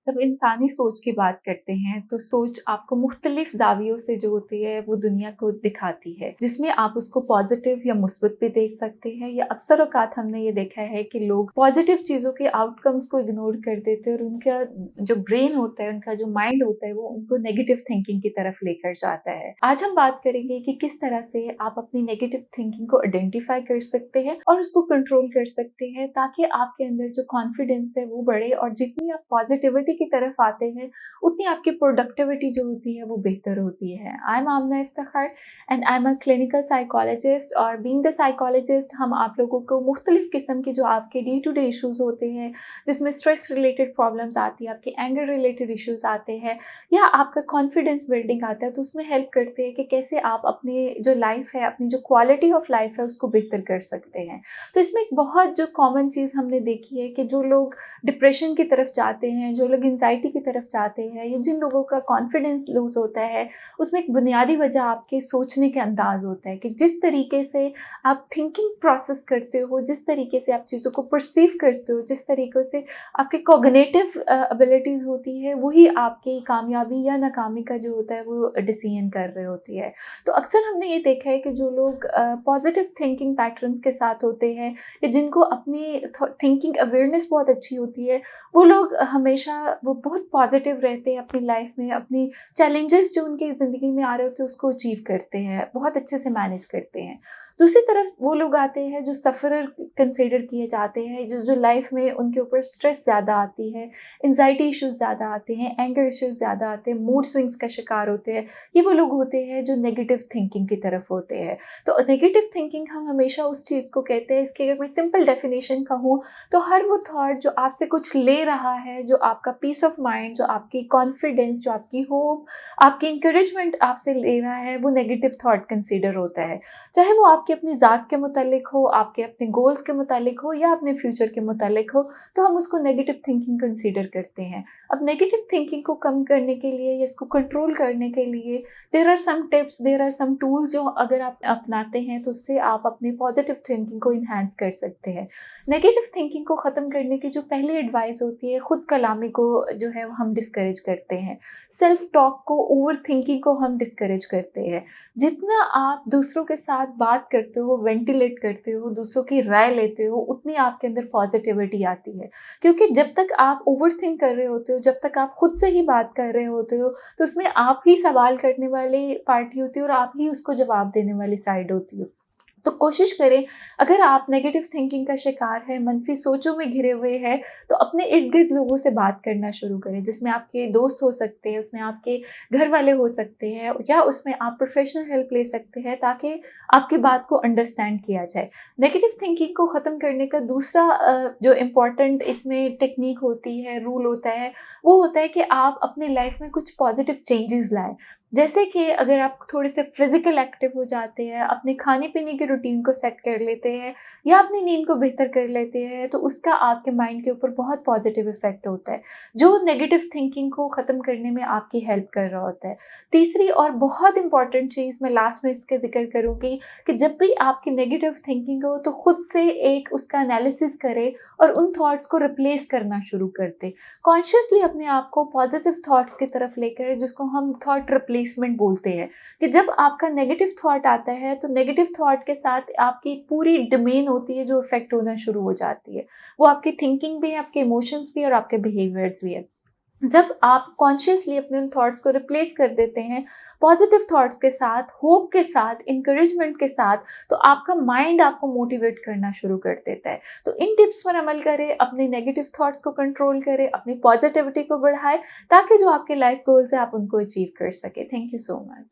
जब इंसानी सोच की बात करते हैं तो सोच आपको मुख्तलिफ ज़ावियों से जो होती है वो दुनिया को दिखाती है, जिसमें आप उसको पॉजिटिव या मुस्बत भी देख सकते हैं। या अक्सर औकात हमने ये देखा है कि लोग पॉजिटिव चीज़ों के आउटकम्स को इग्नोर कर देते हैं और उनका जो ब्रेन होता है, उनका जो माइंड होता है, वो उनको नेगेटिव थिंकिंग की तरफ लेकर जाता है। आज हम बात करेंगे कि किस तरह से आप अपनी नेगेटिव थिंकिंग को आइडेंटिफाई कर सकते हैं और उसको कंट्रोल कर सकते हैं, ताकि आपके अंदर जो कॉन्फिडेंस है वो बढ़े और जितनी आप पॉजिटिविटी की तरफ आते हैं उतनी आपकी प्रोडक्टिविटी जो होती है वो बेहतर होती है। I am Amna Iftikhar and I am a clinical psychologist. और बीइंग द साइकोलॉजिस्ट हम आप लोगों को मुख्तलिफ किस्म के जो आपके डे टू डे इशूज़ होते हैं, जिसमें स्ट्रेस रिलेटेड प्रॉब्लम्स आती है, आपके एंगर रिलेटेड इशूज़ आते हैं या आपका कॉन्फिडेंस बिल्डिंग आता है, तो उसमें हेल्प करते हैं कि कैसे आप अपनी जो लाइफ है, अपनी जो क्वालिटी ऑफ लाइफ है उसको बेहतर कर सकते हैं। तो इसमें एक बहुत जो कॉमन चीज़ हमने देखी है कि जो लोग डिप्रेशन की तरफ जाते हैं, जो लोग एंजाइटी की तरफ जाते हैं, या जिन लोगों का कॉन्फिडेंस लूज़ होता है, उसमें एक बुनियादी वजह आपके सोचने के अंदाज़ होता है कि जिस तरीके से आप थिंकिंग प्रोसेस करते हो, जिस तरीके से आप चीज़ों को परसीव करते हो, जिस तरीके से आपकी कॉग्निटिव एबिलिटीज़ होती है, वही आपकी कामयाबी या नाकामी का जो होता है वो डिसीजन कर रही होती है। तो अक्सर हमने ये देखा है कि जो लोग पॉजिटिव थिंकिंग पैटर्न्स के साथ होते हैं या जिनको अपनी थिंकिंग अवेयरनेस बहुत अच्छी होती है, वो लोग हमेशा वो बहुत पॉजिटिव रहते हैं अपनी लाइफ में, अपनी चैलेंजेस जो उनकी ज़िंदगी में आ रहे होते हैं उसको अचीव करते हैं, बहुत अच्छे से मैनेज करते हैं। दूसरी तरफ वो लोग आते हैं जो सफ़रर कंसिडर किए जाते हैं, जो लाइफ में उनके ऊपर स्ट्रेस ज़्यादा आती है, एंजाइटी इश्यूज़ ज़्यादा आते हैं, एंगर इश्यूज़ ज़्यादा आते हैं, मूड स्विंग्स का शिकार होते हैं। ये वो लोग होते हैं जो नेगेटिव थिंकिंग की तरफ होते हैं। तो नेगेटिव थिंकिंग हम हमेशा उस चीज़ को कहते हैं, इसकी अगर मैं सिंपल डेफिनेशन कहूँ तो हर वो थॉट जो आपसे कुछ ले रहा है, जो आपका पीस ऑफ माइंड, जो आपकी कॉन्फिडेंस, जो आपकी होप, आपकी इंकरेजमेंट आपसे ले रहा है, वो नेगेटिव थॉट कंसीडर होता है। चाहे वो आपकी अपनी ज़ात के मुतालिक हो, आपके अपने गोल्स के मुतालिक हो या अपने फ्यूचर के मुतालिक हो, तो हम उसको नेगेटिव थिंकिंग कंसीडर करते हैं। अब नेगेटिव थिंकिंग को कम करने के लिए या इसको कंट्रोल करने के लिए there are some tips, there are some tools जो अगर आप अपनाते हैं तो उससे आप अपनी पॉजिटिव थिंकिंग को इन्हांस कर सकते हैं। नेगेटिव थिंकिंग को ख़त्म करने की जो पहली एडवाइस होती है, खुद कलामी को जो है हम डिस्करेज करते हैं, सेल्फ टॉक को, ओवर थिंकिंग को हम डिस्करेज करते हैं। जितना आप दूसरों के साथ बात करते हो, वेंटिलेट करते हो, दूसरों की राय लेते हो, उतनी आपके अंदर पॉजिटिविटी आती है। क्योंकि जब तक आप ओवर थिंक कर रहे होते हो, जब तक आप खुद से ही बात कर रहे होते हो, तो उसमें आप ही सवाल करने वाली पार्टी होती है और आप ही उसको जवाब देने वाली साइड होती हो। तो कोशिश करें, अगर आप नेगेटिव थिंकिंग का शिकार हैं, मनफी सोचों में घिरे हुए हैं, तो अपने इर्द-गिर्द लोगों से बात करना शुरू करें, जिसमें आपके दोस्त हो सकते हैं, उसमें आपके घर वाले हो सकते हैं या उसमें आप प्रोफ़ेशनल हेल्प ले सकते हैं, ताकि आपकी बात को अंडरस्टैंड किया जाए। नेगेटिव थिंकिंग को ख़त्म करने का दूसरा जो इम्पोर्टेंट इसमें टेक्नीक होती है, रूल होता है, वो होता है कि आप अपनी लाइफ़ में कुछ पॉज़िटिव चेंजेज़ लाएँ। जैसे कि अगर आप थोड़े से फिज़िकल एक्टिव हो जाते हैं, अपने खाने-पीने की रूटीन को सेट कर लेते हैं या अपनी नींद को बेहतर कर लेते हैं, तो उसका आपके माइंड के ऊपर बहुत पॉजिटिव इफ़ेक्ट होता है, जो नेगेटिव थिंकिंग को ख़त्म करने में आपकी हेल्प कर रहा होता है। तीसरी और बहुत इम्पॉर्टेंट चीज़ मैं लास्ट में इसका ज़िक्र करूँगी कि जब भी आपकी नेगेटिव थिंकिंग हो, तो खुद से एक उसका एनालिसिस करें और उन थॉट्स को रिप्लेस करना शुरू कर दें। कॉन्शियसली अपने आप को पॉजिटिव थॉट्स की तरफ लेकर, जिसको हम थॉट रिप्लेसमेंट बोलते हैं, कि जब आपका नेगेटिव थॉट आता है तो नेगेटिव थॉट के साथ आपकी एक पूरी डोमेन होती है जो इफेक्ट होना शुरू हो जाती है। वो आपकी थिंकिंग भी है, आपके इमोशंस भी है और आपके बिहेवियर्स भी है। जब आप कॉन्शियसली अपने उन थॉट्स को रिप्लेस कर देते हैं पॉजिटिव थॉट्स के साथ, होप के साथ, इंकरेजमेंट के साथ, तो आपका माइंड आपको मोटिवेट करना शुरू कर देता है। तो इन टिप्स पर अमल करें, अपने नेगेटिव थॉट्स को कंट्रोल करें, अपनी पॉजिटिविटी को बढ़ाएं, ताकि जो आपके लाइफ गोल्स हैं आप उनको अचीव कर सकें। Thank you so much.